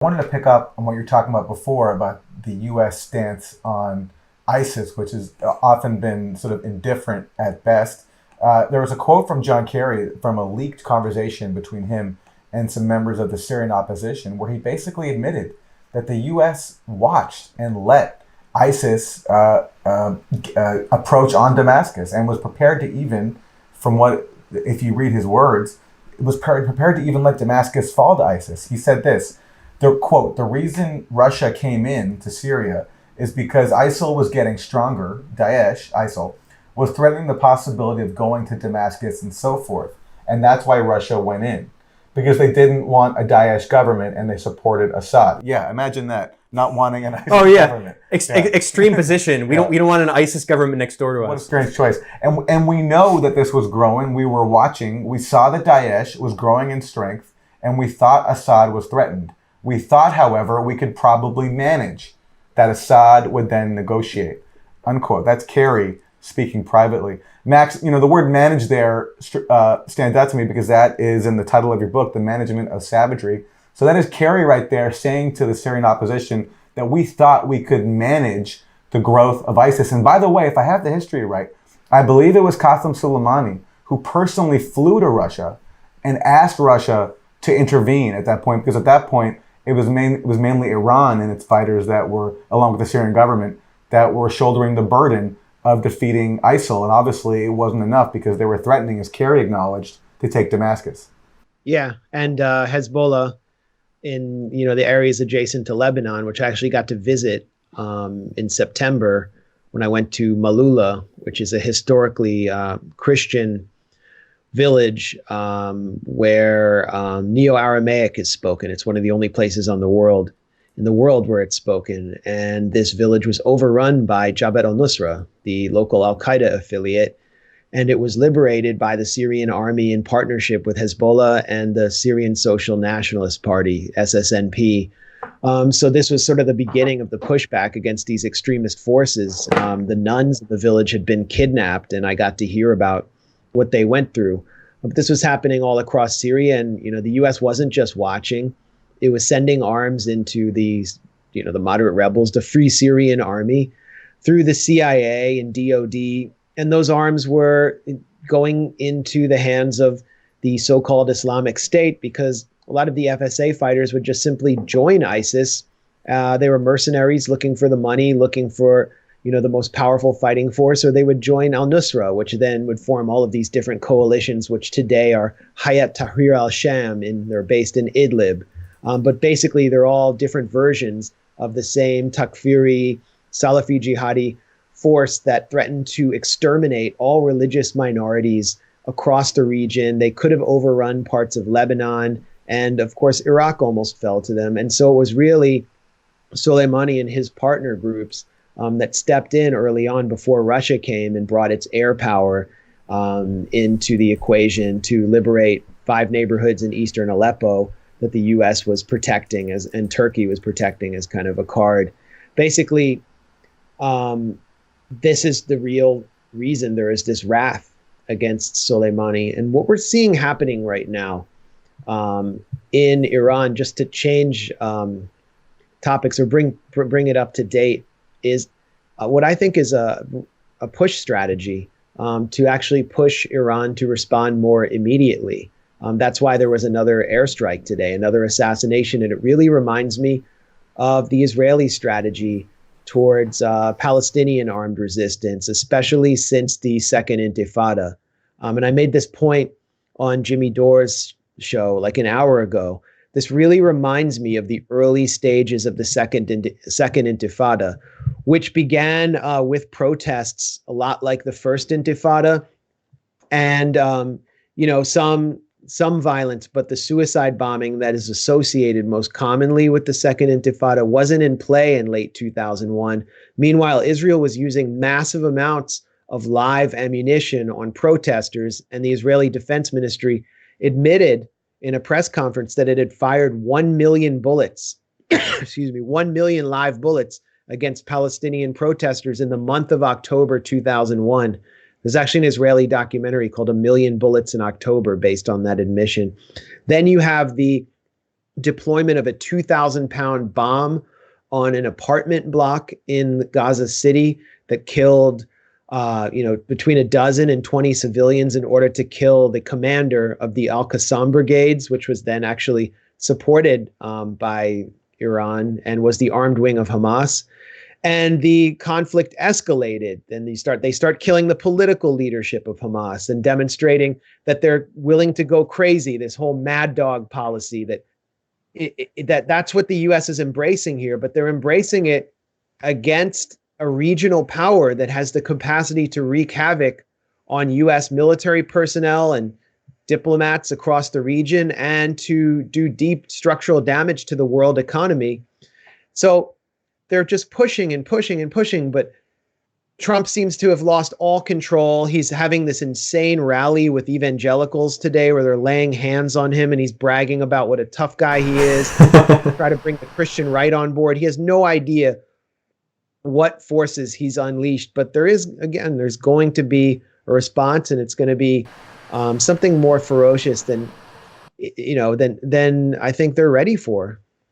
I wanted to pick up on what you were talking about before about the U.S. stance on ISIS, which has often been sort of indifferent at best. There was a quote from John Kerry from a leaked conversation between him and some members of the Syrian opposition, where he basically admitted that the U.S. watched and let ISIS approach on Damascus and was prepared to even, from what, if you read his words, was prepared to even let Damascus fall to ISIS. He said this. The quote, the reason Russia came in to Syria is because ISIL was getting stronger, Daesh, ISIL, was threatening the possibility of going to Damascus and so forth. And that's why Russia went in, because they didn't want a Daesh government and they supported Assad. Yeah, imagine that, not wanting an ISIS Oh yeah, government. Extreme position. We don't want an ISIS government next door to us. What a strange choice. And we know that this was growing. We were watching. We saw that Daesh was growing in strength, and we thought Assad was threatened. We thought, however, we could probably manage that Assad would then negotiate, unquote. That's Kerry speaking privately. Max, the word manage there stands out to me because that is in the title of your book, The Management of Savagery. So that is Kerry right there saying to the Syrian opposition that we thought we could manage the growth of ISIS. And by the way, if I have the history right, I believe it was Qassem Soleimani who personally flew to Russia and asked Russia to intervene at that point, because at that point, it was mainly Iran and its fighters that were, along with the Syrian government, that were shouldering the burden of defeating ISIL. And obviously it wasn't enough because they were threatening, as Kerry acknowledged, to take Damascus. Yeah, and Hezbollah in the areas adjacent to Lebanon, which I actually got to visit in September when I went to Malula, which is a historically Christian village where Neo-Aramaic is spoken. It's one of the only places in the world where it's spoken. And this village was overrun by Jabhat al-Nusra, the local al-Qaeda affiliate. And it was liberated by the Syrian army in partnership with Hezbollah and the Syrian Social Nationalist Party, SSNP. So this was sort of the beginning of the pushback against these extremist forces. The nuns in the village had been kidnapped, and I got to hear about what they went through. But this was happening all across Syria, and the U.S. wasn't just watching; it was sending arms into these, the moderate rebels, the Free Syrian Army, through the CIA and DoD, and those arms were going into the hands of the so-called Islamic State because a lot of the FSA fighters would just simply join ISIS. They were mercenaries looking for the money, looking for the most powerful fighting force, or they would join al-Nusra, which then would form all of these different coalitions, which today are Hayat Tahrir al-Sham, and they're based in Idlib. But basically, they're all different versions of the same Takfiri, Salafi jihadi force that threatened to exterminate all religious minorities across the region. They could have overrun parts of Lebanon, and of course, Iraq almost fell to them. And so it was really Soleimani and his partner groups that stepped in early on before Russia came and brought its air power into the equation to liberate 5 neighborhoods in eastern Aleppo that the U.S. was protecting and Turkey was protecting as kind of a card. Basically, this is the real reason there is this wrath against Soleimani. And what we're seeing happening right now in Iran, just to change topics or bring it up to date, is what I think is a push strategy to actually push Iran to respond more immediately. That's why there was another airstrike today, another assassination. And it really reminds me of the Israeli strategy towards Palestinian armed resistance, especially since the Second Intifada. And I made this point on Jimmy Dore's show like an hour ago. This really reminds me of the early stages of the Second Intifada, which began with protests a lot like the First Intifada, and some violence, but the suicide bombing that is associated most commonly with the Second Intifada wasn't in play in late 2001. Meanwhile, Israel was using massive amounts of live ammunition on protesters, and the Israeli Defense Ministry admitted in a press conference that it had fired 1 million bullets, 1 million live bullets against Palestinian protesters in the month of October 2001. There's actually an Israeli documentary called A Million Bullets in October based on that admission. Then you have the deployment of a 2,000-pound bomb on an apartment block in Gaza City that killed, between a dozen and 20 civilians in order to kill the commander of the al-Qassam brigades, which was then actually supported by Iran and was the armed wing of Hamas. And the conflict escalated. And they start killing the political leadership of Hamas and demonstrating that they're willing to go crazy. This whole mad dog policy that's what the U.S. is embracing here, but they're embracing it against a regional power that has the capacity to wreak havoc on U.S. military personnel and diplomats across the region and to do deep structural damage to the world economy. So they're just pushing and pushing and pushing, but Trump seems to have lost all control. He's having this insane rally with evangelicals today where they're laying hands on him and he's bragging about what a tough guy he is, try to bring the Christian right on board. He has no idea what forces he's unleashed, but there's going to be a response, and it's going to be something more ferocious than I think they're ready for.